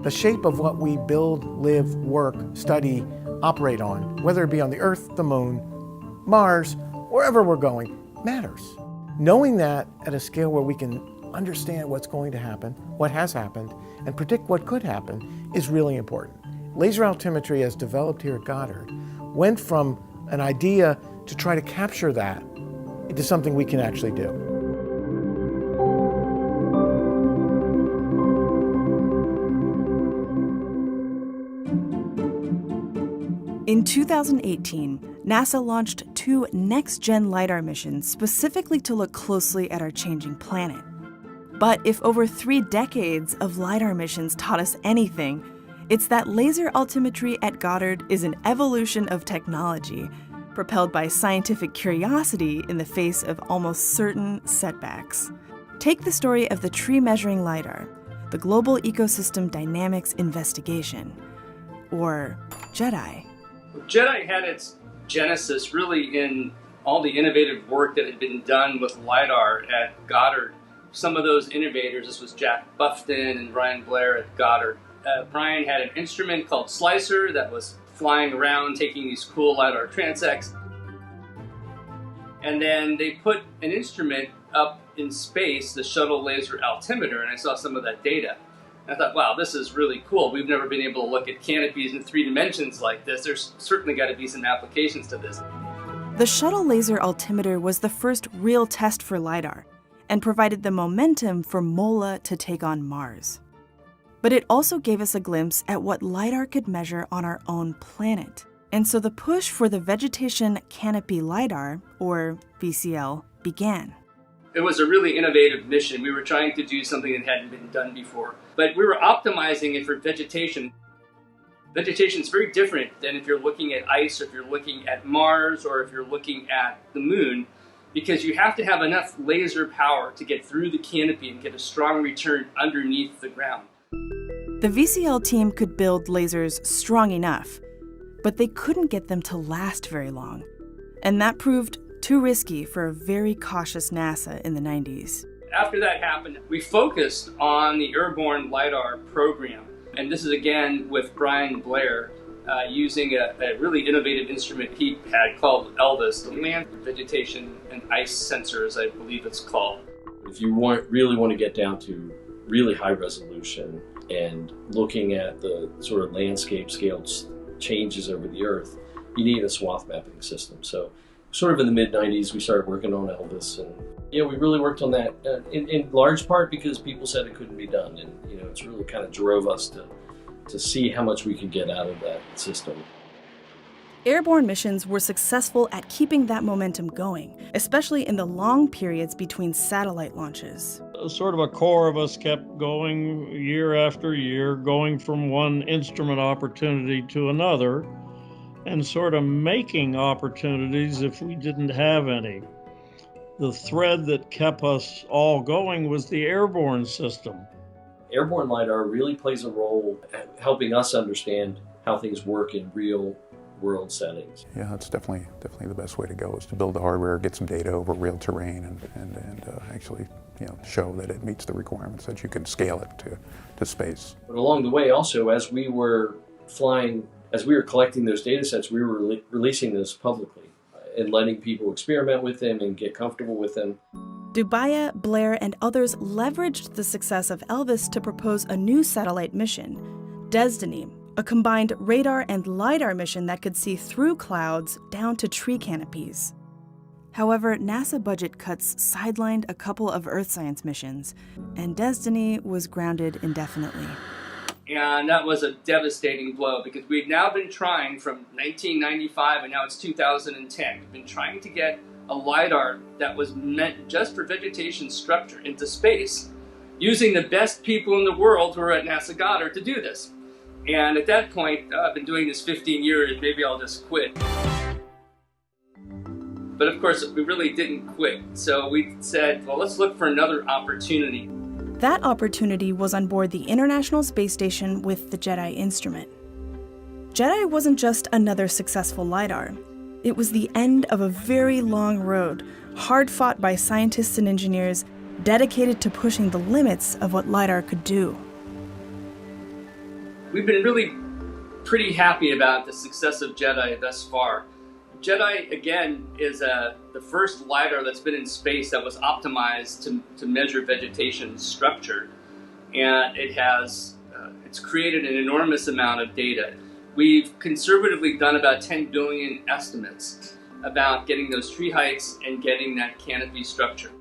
The shape of what we build, live, work, study, operate on, whether it be on the Earth, the Moon, Mars, wherever we're going, matters. Knowing that at a scale where we can understand what's going to happen, what has happened, and predict what could happen is really important. Laser altimetry, as developed here at Goddard, went from an idea to try to capture that into something we can actually do. In 2018, NASA launched 2 next-gen Lidar missions specifically to look closely at our changing planet. But if over 3 decades of Lidar missions taught us anything, it's that laser altimetry at Goddard is an evolution of technology, propelled by scientific curiosity in the face of almost certain setbacks. Take the story of the tree-measuring Lidar, the Global Ecosystem Dynamics Investigation, or GEDI. GEDI had its genesis really in all the innovative work that had been done with LiDAR at Goddard. Some of those innovators, this was Jack Buffton and Brian Blair at Goddard. Brian had an instrument called Slicer that was flying around taking these cool LiDAR transects. And then they put an instrument up in space, the shuttle laser altimeter, and I saw some of that data. I thought, wow, this is really cool. We've never been able to look at canopies in 3 dimensions like this. There's certainly got to be some applications to this. The shuttle laser altimeter was the first real test for LiDAR and provided the momentum for MOLA to take on Mars. But it also gave us a glimpse at what LiDAR could measure on our own planet. And so the push for the Vegetation Canopy LiDAR, or VCL, began. It was a really innovative mission. We were trying to do something that hadn't been done before, but we were optimizing it for vegetation. Vegetation is very different than if you're looking at ice, or if you're looking at Mars, or if you're looking at the Moon, because you have to have enough laser power to get through the canopy and get a strong return underneath the ground. The VCL team could build lasers strong enough, but they couldn't get them to last very long. And that proved too risky for a very cautious NASA in the 90s. After that happened, we focused on the airborne LiDAR program. And this is again with Brian Blair using a really innovative instrument he had called Elvis, the land vegetation and ice sensors, I believe it's called. If you really want to get down to really high resolution and looking at the sort of landscape scale changes over the Earth, you need a swath mapping system. So sort of in the mid-90s, we started working on Elvis, and we really worked on that in large part because people said it couldn't be done, and it's really kind of drove us to see how much we could get out of that system. Airborne missions were successful at keeping that momentum going, especially in the long periods between satellite launches. Sort of a core of us kept going year after year, going from one instrument opportunity to another, and sort of making opportunities if we didn't have any. The thread that kept us all going was the airborne system. Airborne LiDAR really plays a role at helping us understand how things work in real world settings. Yeah, that's definitely the best way to go, is to build the hardware, get some data over real terrain, and actually show that it meets the requirements, that you can scale it to space. But along the way also, as we were collecting those data sets, we were releasing those publicly and letting people experiment with them and get comfortable with them. Dubaya, Blair, and others leveraged the success of Elvis to propose a new satellite mission, Destiny, a combined radar and LiDAR mission that could see through clouds down to tree canopies. However, NASA budget cuts sidelined a couple of Earth science missions, and Destiny was grounded indefinitely. And that was a devastating blow, because we'd now been trying from 1995, and now it's 2010. We've been trying to get a LiDAR that was meant just for vegetation structure into space, using the best people in the world who are at NASA Goddard to do this. And at that point, I've been doing this 15 years, maybe I'll just quit. But of course, we really didn't quit. So we said, well, let's look for another opportunity. That opportunity was on board the International Space Station with the GEDI instrument. GEDI wasn't just another successful LiDAR. It was the end of a very long road, hard fought by scientists and engineers, dedicated to pushing the limits of what LiDAR could do. We've been really pretty happy about the success of JEDI thus far. JEDI, again, is the first LiDAR that's been in space that was optimized to measure vegetation structure. And it's created an enormous amount of data. We've conservatively done about 10 billion estimates about getting those tree heights and getting that canopy structure.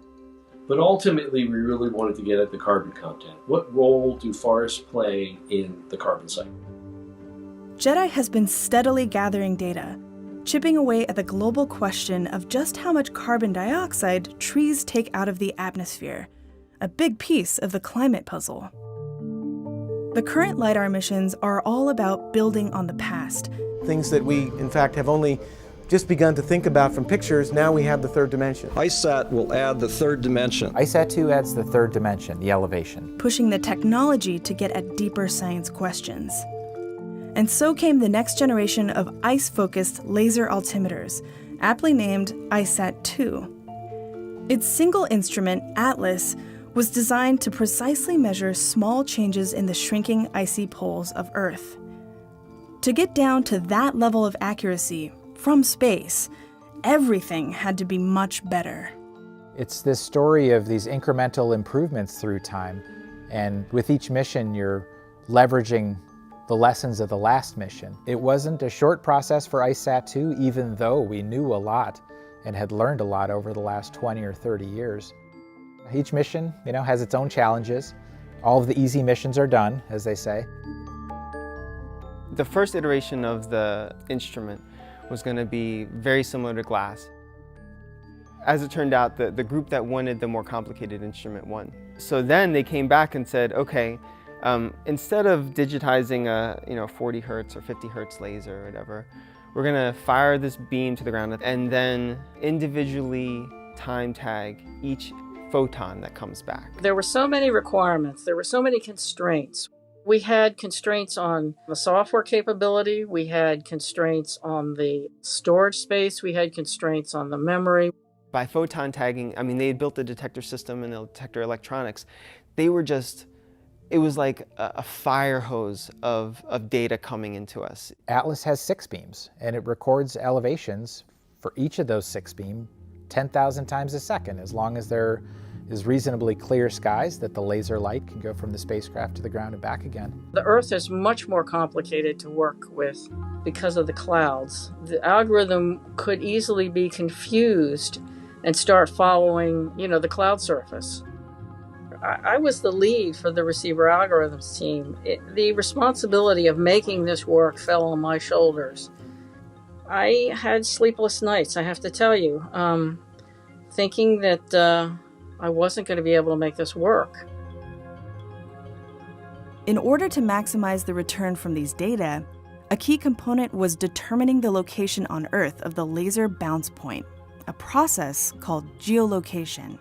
But ultimately, we really wanted to get at the carbon content. What role do forests play in the carbon cycle? JEDI has been steadily gathering data, chipping away at the global question of just how much carbon dioxide trees take out of the atmosphere, a big piece of the climate puzzle. The current LiDAR missions are all about building on the past. Things that we, in fact, have only just begun to think about from pictures, now we have the third dimension. ISAT will add the third dimension. ISAT-2 adds the third dimension, the elevation. Pushing the technology to get at deeper science questions. And so came the next generation of ice-focused laser altimeters, aptly named ISAT-2. Its single instrument, ATLAS, was designed to precisely measure small changes in the shrinking icy poles of Earth. To get down to that level of accuracy from space, everything had to be much better. It's this story of these incremental improvements through time, and with each mission you're leveraging the lessons of the last mission. It wasn't a short process for ISAT-2, even though we knew a lot and had learned a lot over the last 20 or 30 years. Each mission, has its own challenges. All of the easy missions are done, as they say. The first iteration of the instrument was going to be very similar to glass. As it turned out, the group that wanted the more complicated instrument won. So then they came back and said, okay, instead of digitizing a 40 hertz or 50 hertz laser or whatever, we're going to fire this beam to the ground and then individually time tag each photon that comes back. There were so many requirements, there were so many constraints. We had constraints on the software capability, we had constraints on the storage space, we had constraints on the memory. By photon tagging, they had built the detector system and the detector electronics. They were it was like a fire hose of data coming into us. ATLAS has 6 beams, and it records elevations for each of those 6 beams 10,000 times a second, as long as there is reasonably clear skies that the laser light can go from the spacecraft to the ground and back again. The Earth is much more complicated to work with because of the clouds. The algorithm could easily be confused and start following, the cloud surface. I was the lead for the receiver algorithms team. The responsibility of making this work fell on my shoulders. I had sleepless nights, I have to tell you, thinking that I wasn't going to be able to make this work. In order to maximize the return from these data, a key component was determining the location on Earth of the laser bounce point, a process called geolocation.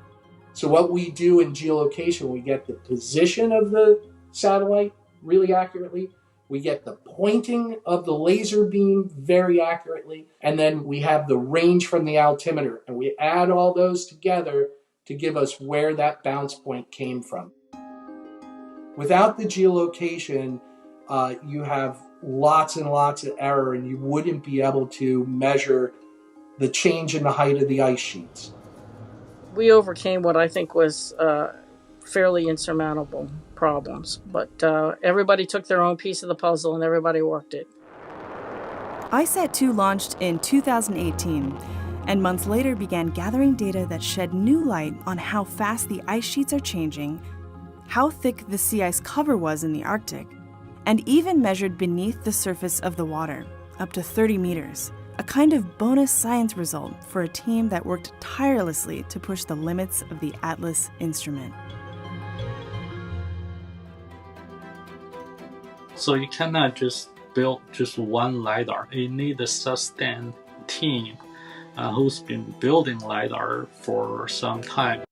So what we do in geolocation, we get the position of the satellite really accurately, we get the pointing of the laser beam very accurately, and then we have the range from the altimeter, and we add all those together to give us where that bounce point came from. Without the geolocation, you have lots and lots of error, and you wouldn't be able to measure the change in the height of the ice sheets. We overcame what I think was fairly insurmountable problems, but everybody took their own piece of the puzzle and everybody worked it. ISAT-2 launched in 2018, and months later began gathering data that shed new light on how fast the ice sheets are changing, how thick the sea ice cover was in the Arctic, and even measured beneath the surface of the water, up to 30 meters, a kind of bonus science result for a team that worked tirelessly to push the limits of the ATLAS instrument. So you cannot just build just one LiDAR. You need a sustained team who's been building LiDAR for some time.